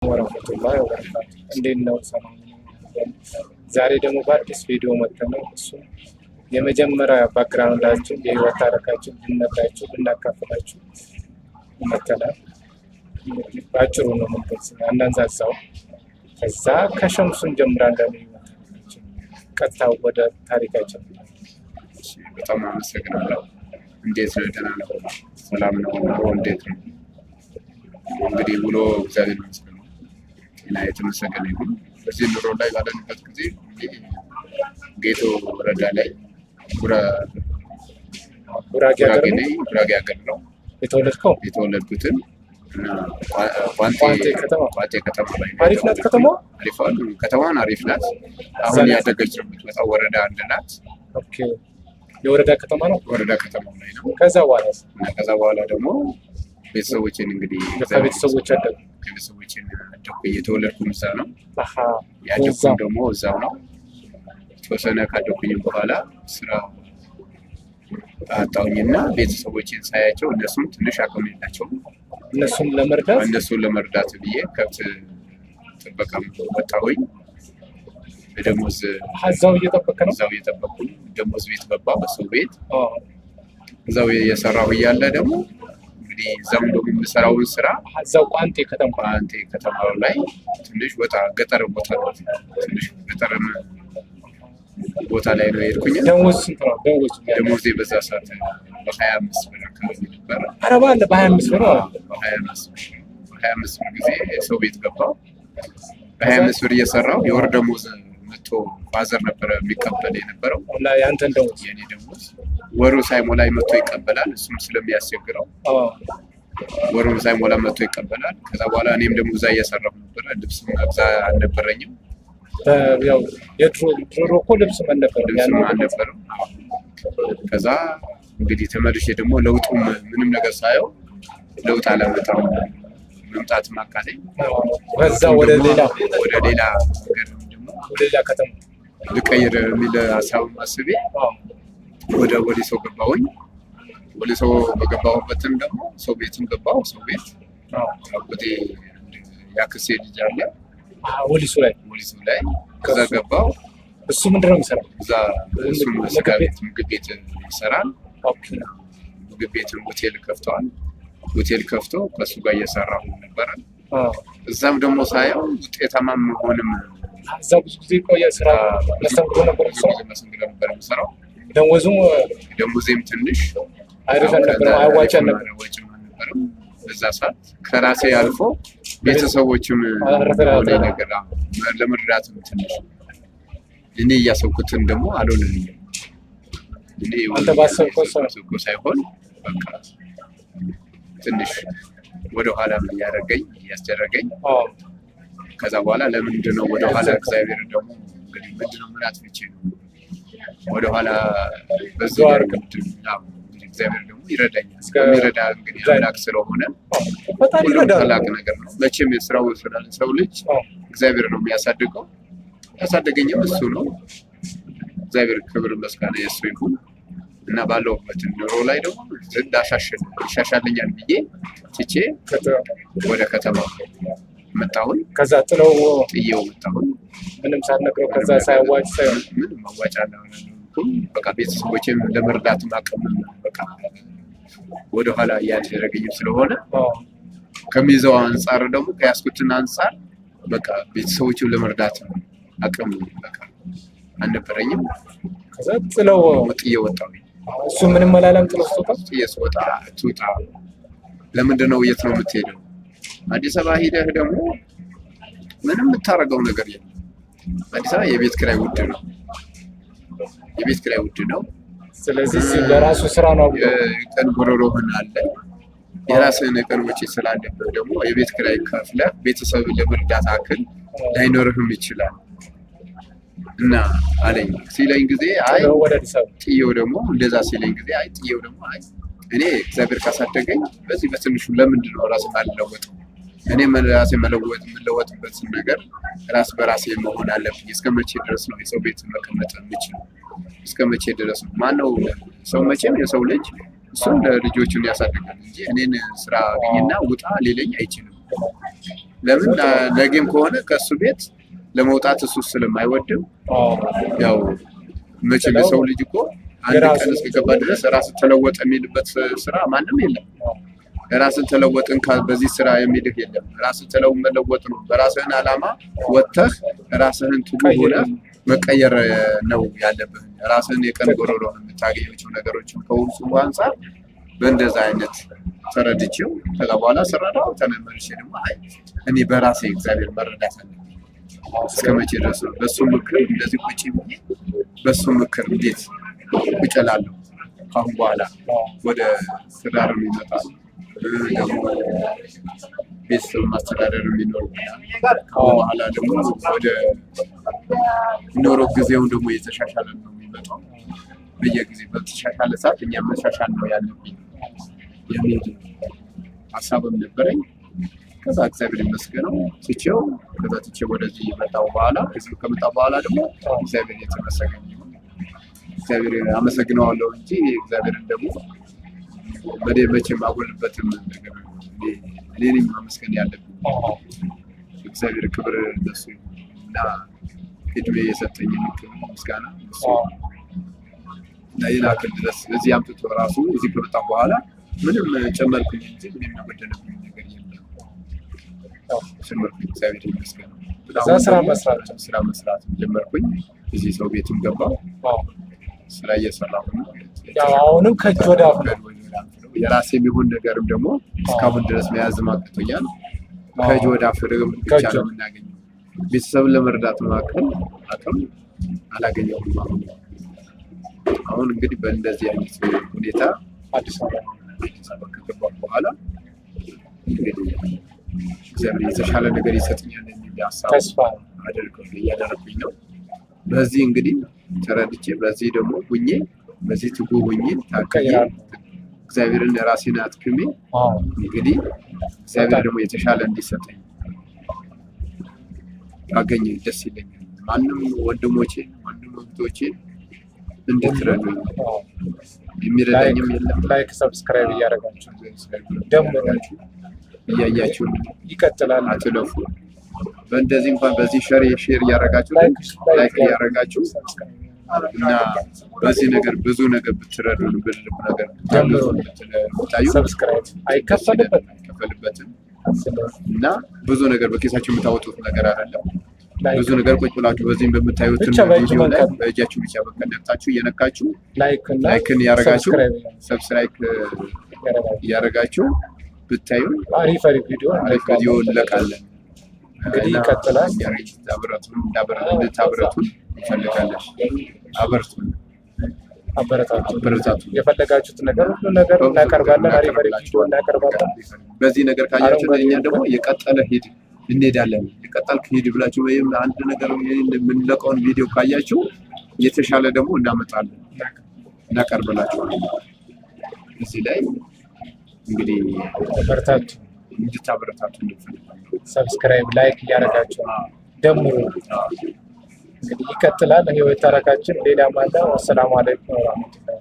ወረህመቱላሂ ወበረካቱ። እንዴት ነው? ሰላም ነው? ዛሬ ደግሞ በአዲስ ቪዲዮ መጥተናል። እሱም የመጀመሪያ ባክግራውንዳችን የህይወት ታሪካችን ልንነግራችሁ ልናካፍላችሁ መጥተናል። በአጭሩ ነው የምንገልጽ፣ አናንዛዛው። ከዛ ከሸምሱ እንጀምራለን። ቀጥታ ወደ ታሪካችን። በጣም አመሰግናለሁ። እንዴት ነው? ደህና ነው? ሰላም ነው? እንዴት ነው? እንግዲህ ውሎ እግዚአብሔር ይመስገን እና የተመሰገነ ይሁን። በዚህ ኑሮ ላይ ባለንበት ጊዜ ጌቶ ወረዳ ላይ ጉራጌ ሀገር ነው የተወለድከው? የተወለድኩትን እና ቋንጤ ከተማ ላይ አሪፍ ናት ከተማዋ። ከተማዋን አሪፍ ናት። አሁን ያደገች ነው የምትመጣው። ወረዳ አንድ ናት። ኦኬ፣ የወረዳ ከተማ ነው። ወረዳ ከተማ ላይ ነው። ከዛ በኋላ ደግሞ ቤተሰቦችን እንግዲህ ከቤተሰቦችን አደኩ። የተወለድኩም እዛ ነው፣ ያደኩም ደግሞ እዛው ነው። የተወሰነ ካደኩኝም በኋላ ስራ አጣሁኝና ቤተሰቦችን ሳያቸው እነሱም ትንሽ አቅም የላቸውም። እነሱን ለመርዳት ብዬ ከብት ጥበቃም ወጣሁኝ። ደሞዝ እዛው እየጠበኩኝ ደሞዝ ቤት ገባ፣ በሰው ቤት እዛው የሰራሁ እያለ ደግሞ እንግዲህ እዛም ደግሞ የምሰራውን ስራ እዛው ቋንጤ ከተማው ላይ ትንሽ ወጣ ገጠር ቦታ ነው። ትንሽ ገጠር ቦታ ላይ ነው የሄድኩኝ። ደሞዝ ስንት ነው? ደሞዜ በዛ ሰዓት በ25 ብር አካባቢ ነበረ። አረባ አለ በ25 ብር በ25 ብር ጊዜ ሰው ቤት ገባሁ። በ25 ብር እየሰራሁ የወር ደሞዝ መቶ ባዘር ነበረ የሚቀበል የነበረው። ያንተን ደሞዝ? የኔ ደሞዝ ወሩ ሳይሞላ መቶ ይቀበላል። እሱም ስለሚያስቸግረው ወሩን ሳይሞላ መቶ ይቀበላል። ከዛ በኋላ እኔም ደግሞ እዛ እየሰራሁ ነበረ። ልብስ መግዛ አልነበረኝም። ያው የድሮ እኮ ልብስ አልነበረም። ከዛ እንግዲህ ተመልሼ ደግሞ ለውጡም ምንም ነገር ሳየው ለውጥ አላመጣም። መምጣት ማቃተኝ። በዛ ወደ ሌላ ሀገር ወደ ሌላ ከተማ ልቀይር የሚል ሀሳብ ማስቤ ወደ ወሊሶ ገባሁኝ። ወሊሶ በገባሁበትም ደግሞ ሰው ቤትም ገባሁ። ሰው ቤት አጎቴ ያክሴ ልጅ አለ ወሊሶ ላይ ከዛ ገባሁ። እሱ ምንድን ነው የሚሰራው? እሱም ምግብ ቤት ይሰራል። ምግብ ቤትም ሆቴል ከፍተዋል። ሆቴል ከፍቶ ከእሱ ጋር እየሰራሁ ነበረ። እዛም ደግሞ ሳየው ውጤታማ መሆንም እዛ ብዙ ጊዜ ቆየ። ስራ መስተንግዶ ነበር የምሰራው። ደሞዜም ትንሽ አሪፍ አልነበረም፣ አዋጭ አልነበረም። በዛ ሰዓት ከራሴ አልፎ ቤተሰቦችም ነገር ለመርዳትም ትንሽ እኔ እያሰብኩትን ደግሞ አልሆነልኝም። አንተ ባሰብከው ሳይሆን በቃ ትንሽ ወደኋላ እያስደረገኝ ከዛ በኋላ ለምንድን ነው ወደኋላ? እግዚአብሔር ደግሞ እንግዲህ ምንድነው ምን አጥፍቼ ነው ወደኋላ በዚህ እግዚአብሔር ደግሞ ይረዳኛል። የሚረዳ እንግዲህ አምላክ ስለሆነ ሁሉም ታላቅ ነገር ነው። መቼም የስራው ሰው ልጅ እግዚአብሔር ነው የሚያሳድገው። ያሳደገኝም እሱ ነው። እግዚአብሔር ክብር መስጋና የእሱ ይሁን እና ባለሁበት ኑሮ ላይ ደግሞ ይሻሻለኛል ብዬ ትቼ ወደ ከተማ መጣሁኝ። ከዛ ጥዬው መጣሁኝ። ምንም ሳትነግረው ከዛ ሳያዋጭ ምንም ማዋጫ በቃ ቤተሰቦችም ለመርዳት አቅም በቃ ወደኋላ እያደረገኝም ስለሆነ ከሚይዘው አንጻር ደግሞ ከያዝኩትን አንጻር በቃ ቤተሰቦችም ለመርዳት አቅም በቃ አልነበረኝም። ከዛ ጥዬ ወጣሁኝ። እሱ ምንም አላለም። ጥዬ ስወጣ ትውጣ ለምንድን ነው የት ነው የምትሄደው? አዲስ አበባ ሄደህ ደግሞ ምንም የምታደርገው ነገር የለም። አዲስ አበባ የቤት ኪራይ ውድ ነው። ስለዚህ ለራሱ ስራ ነው። ቀን ጎሮሮህን አለ፣ የራስህን ቀን ወጪ ስላለብህ ደግሞ የቤት ኪራይ ከፍለህ ቤተሰብ ለመርዳት አክል ላይኖርህም ይችላል እና አለኝ። ሲለኝ ጊዜ ጥዬው ደግሞ እንደዛ ሲለኝ ጊዜ ጥዬው ደግሞ እኔ እግዚአብሔር ካሳደገኝ በዚህ በትንሹ ለምንድን ነው ራስ አልለወጥም? እኔ ራሴ የምለወጥበት ነገር ራስ በራሴ መሆን አለብኝ። እስከ መቼ ድረስ ነው የሰው ቤት መቀመጥ የምችለው? እስከ መቼ ድረስ ነው? ማነው ሰው መቼም የሰው ልጅ እሱን ለልጆቹን ያሳድጋል እንጂ እኔን ስራ አገኝና ውጣ ሊለኝ አይችልም። ለምን ለጌም ከሆነ ከእሱ ቤት ለመውጣት እሱ ስለማይወድም ያው መቼም የሰው ልጅ እኮ አንድ ቀን እስከገባ ድረስ ራስን ተለወጠ የሚልበት ስራ ማንም የለም። ራስን ተለወጥን በዚህ ስራ የሚልህ የለም። ራስን መለወጥ ነው። በራስህን ዓላማ ወጥተህ ራስህን ትጉ ሆነህ መቀየር ነው ያለብህ። ራስህን የቀን ጎረሮ የምታገኛቸው ነገሮችን ከሁሉ አንጻር በእንደዛ አይነት ተረድቼው ከዛ በኋላ ስረዳው ተመልሼ ደግሞ እኔ በራሴ እግዚአብሔር መረዳት አለብኝ። እስከ መቼ ድረስ ነው በሱ ምክር እንደዚህ ቁጭ ብዬ በሱ ምክር እንዴት ቁጭ እላለሁ? ካሁን በኋላ ወደ ትዳር ይመጣል ደግሞ ቤተሰብ ማስተዳደር ይኖርብናል። ካሁን በኋላ ደግሞ ወደ ኖሮ ጊዜውን ደግሞ እየተሻሻለ ነው የሚመጣው። በየጊዜ በተሻሻለ ሰዓት እኛ መሻሻል ነው ያለብኝ የሚል ሀሳብም ነበረኝ። ከዛ እግዚአብሔር ይመስገነው ትቼው ወደዚህ የመጣው በኋላ እዚህ ከመጣው በኋላ ደግሞ እግዚአብሔር የተመሰገነ ይሁን። እግዚአብሔር አመሰግነዋለሁ እንጂ እግዚአብሔርን ደግሞ መቼም አጎልበትም ነገር እኔ ነኝ ማመስገን ያለብኝ። እግዚአብሔር ክብር ለሱ እና እድሜ የሰጠኝ ምስጋና እሱ ላይላክል ድረስ እዚህ አምጥቶ ራሱ እዚህ ከመጣሁ በኋላ ምንም ጨመርኩኝ እንጂ ምንም የጎደለብኝ ነገር የለም። ጨመርኩኝ። እግዚአብሔር ይመስገን። ስራ መስራት ጀመርኩኝ። እዚህ ሰው ቤትም ገባሁ። ስራ እየሰራሁ ነው። ያው አሁንም ከእጅ ወደ አፍ የራሴ የሚሆን ነገርም ደግሞ እስካሁን ድረስ መያዝ ማቅቶኛል። ከእጅ ወደ አፍ ብቻ ነው የምናገኘው። ቤተሰብን ለመርዳት መካከል አቅም አላገኘሁም። አሁን እንግዲህ በእንደዚህ አይነት ሁኔታ አዲስ አበባ ከገባሁ በኋላ እንግዲህ እግዚአብሔር የተሻለ ነገር ይሰጥኛል የሚል ሀሳብ እያደረኩኝ ነው። በዚህ እንግዲህ ተረድቼ በዚህ ደግሞ ሁኜ በዚህ ትጉ ሁኜ ታቅዬ እግዚአብሔርን ራሴን አትክሜ እንግዲህ እግዚአብሔር ደግሞ የተሻለ እንዲሰጠኝ አገኘ ደስ ይለኛል። ማንም ወንድሞቼ ማንም እህቶቼ እንድትረዱኝ የሚረዳኝም የለም። ላይክ ሰብስክራይብ እያደረጋችሁ ደግሞ እያያችሁ ይቀጥላል። አትለፉ። በእንደዚህ እንኳን በዚህ ሼር እያደረጋችሁ ላይክ እያደረጋችሁ እና በዚህ ነገር ብዙ ነገር ብትረዱን ብልቁ ነገር ብታዩ ሰብስክራይብ አይከፈልበትም እና ብዙ ነገር በኬሳችሁ የምታወጡት ነገር አይደለም። ብዙ ነገር ቁጭ ብላችሁ በዚህም በምታዩት ቪዲዮ ላይ በእጃችሁ ብቻ በቀነታችሁ እየነካችሁ ላይክን ያረጋችሁ ሰብስክራይብ ያረጋችሁ ብታዩ አሪፍ ቪዲዮ እንለቃለን። እንግዲህ ይቀጥላል። ታብረቱን ይፈልጋለሽ። አበረታቱ። የፈለጋችሁት ነገር ሁሉ ነገር እናቀርባለን። አሪፍ ቪዲዮ እናቀርባለን። በዚህ ነገር ካያችሁ እኛ ደግሞ የቀጠለ እንሄዳለን። የቀጠልክ ሂድ ብላችሁ ወይም አንድ ነገር የምንለቀውን ቪዲዮ ካያችሁ የተሻለ ደግሞ እናመጣለን እናቀርብላችኋለን። እዚህ ላይ እንግዲህ እንድታበረታቱ እንፈልጋለን። ሰብስክራይብ ላይክ እያደረጋችሁ ደግሞ እንግዲህ ይቀጥላል። ህይወት ታሪካችን ሌላ ማለት ነው። አሰላሙ አለይኩም ወራህመቱላሂ